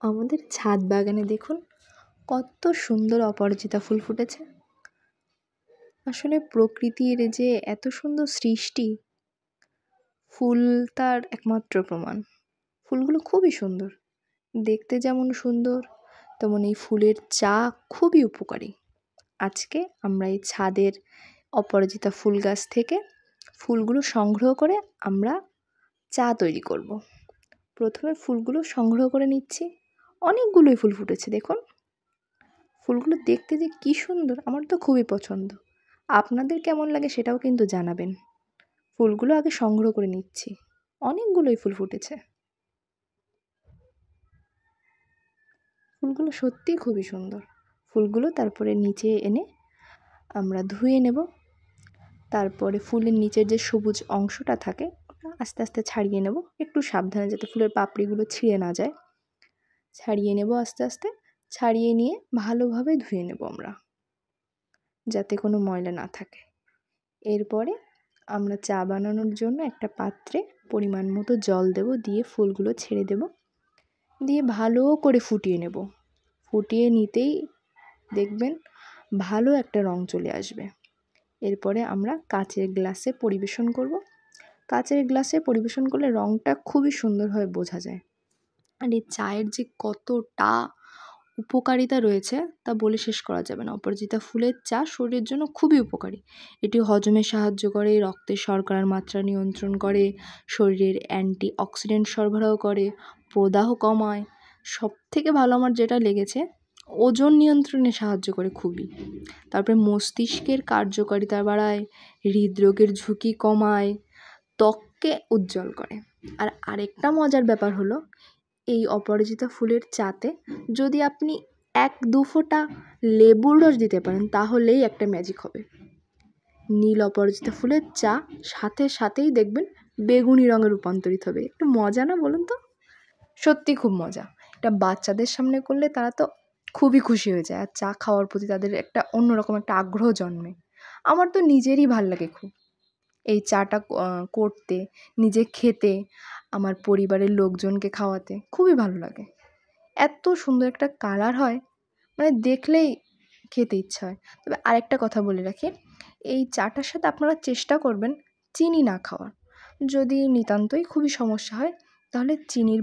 আমাদের ছাদ বাগানে দেখুন কত সুন্দর অপরাজিতা ফুল ফুটেছে। আসলে প্রকৃতির যে এত সুন্দর সৃষ্টি, ফুল তার একমাত্র প্রমাণ। ফুলগুলো খুবই সুন্দর, দেখতে যেমন সুন্দর তেমন এই ফুলের চা খুবই উপকারী। আজকে আমরা এই ছাদের অপরাজিতা ফুল গাছ থেকে ফুলগুলো সংগ্রহ করে আমরা চা তৈরি করব। প্রথমে ফুলগুলো সংগ্রহ করে নিচ্ছি। অনেকগুলোই ফুল ফুটেছে দেখুন। ফুলগুলো দেখতে যে কী সুন্দর, আমার তো খুবই পছন্দ। আপনাদের কেমন লাগে সেটাও কিন্তু জানাবেন। ফুলগুলো আগে সংগ্রহ করে নিচ্ছি, অনেকগুলোই ফুল ফুটেছে। ফুলগুলো সত্যিই খুবই সুন্দর। ফুলগুলো তারপরে নিচে এনে আমরা ধুয়ে নেব। তারপরে ফুলের নিচের যে সবুজ অংশটা থাকে ওটা আস্তে আস্তে ছাড়িয়ে নেব, একটু সাবধানে যাতে ফুলের পাপড়িগুলো ছিঁড়ে না যায়। ছাড়িয়ে নেব আস্তে আস্তে, ছাড়িয়ে নিয়ে ভালোভাবে ধুয়ে নেব আমরা, যাতে কোনো ময়লা না থাকে। এরপরে আমরা চা বানানোর জন্য একটা পাত্রে পরিমাণ মতো জল দেব, দিয়ে ফুলগুলো ছেড়ে দেব, দিয়ে ভালো করে ফুটিয়ে নেব। ফুটিয়ে নিতেই দেখবেন ভালো একটা রং চলে আসবে। এরপরে আমরা কাচের গ্লাসে পরিবেশন করব। কাচের গ্লাসে পরিবেশন করলে রংটা খুবই সুন্দরভাবে বোঝা যায়। আর এই চায়ের যে কতটা উপকারিতা রয়েছে তা বলে শেষ করা যাবে না। অপরাজিতা ফুলের চা শরীরের জন্য খুবই উপকারী। এটি হজমে সাহায্য করে, রক্তে শর্করার মাত্রা নিয়ন্ত্রণ করে, শরীরের অ্যান্টি অক্সিডেন্ট সরবরাহ করে, প্রদাহ কমায়। সবথেকে ভালো আমার যেটা লেগেছে, ওজন নিয়ন্ত্রণে সাহায্য করে খুবই। তারপরে মস্তিষ্কের কার্যকারিতা বাড়ায়, হৃদরোগের ঝুঁকি কমায়, ত্বককে উজ্জ্বল করে। আর আরেকটা মজার ব্যাপার হলো, এই অপরাজিতা ফুলের চাতে যদি আপনি 1-2 ফোঁটা লেবুর রস দিতে পারেন তাহলেই একটা ম্যাজিক হবে। নীল অপরাজিতা ফুলের চা সাথে সাথেই দেখবেন বেগুনি রঙে রূপান্তরিত হবে। একটু মজা না বলুন তো? সত্যি খুব মজা। এটা বাচ্চাদের সামনে করলে তারা তো খুবই খুশি হয়ে যায়, আর চা খাওয়ার প্রতি তাদের একটা অন্যরকম একটা আগ্রহ জন্মে। আমার তো নিজেরই ভাল লাগে খুব এই চাটা করতে, নিজে খেতে, আমার পরিবারের লোকজনকে খাওয়াতে খুবই ভালো লাগে। এত সুন্দর একটা কালার হয়, মানে দেখলেই খেতে ইচ্ছা হয়। তবে আরেকটা কথা বলে রাখি, এই চাটার সাথে আপনারা চেষ্টা করবেন চিনি না খাওয়ার। যদি নিতান্তই খুবই সমস্যা হয় তাহলে চিনির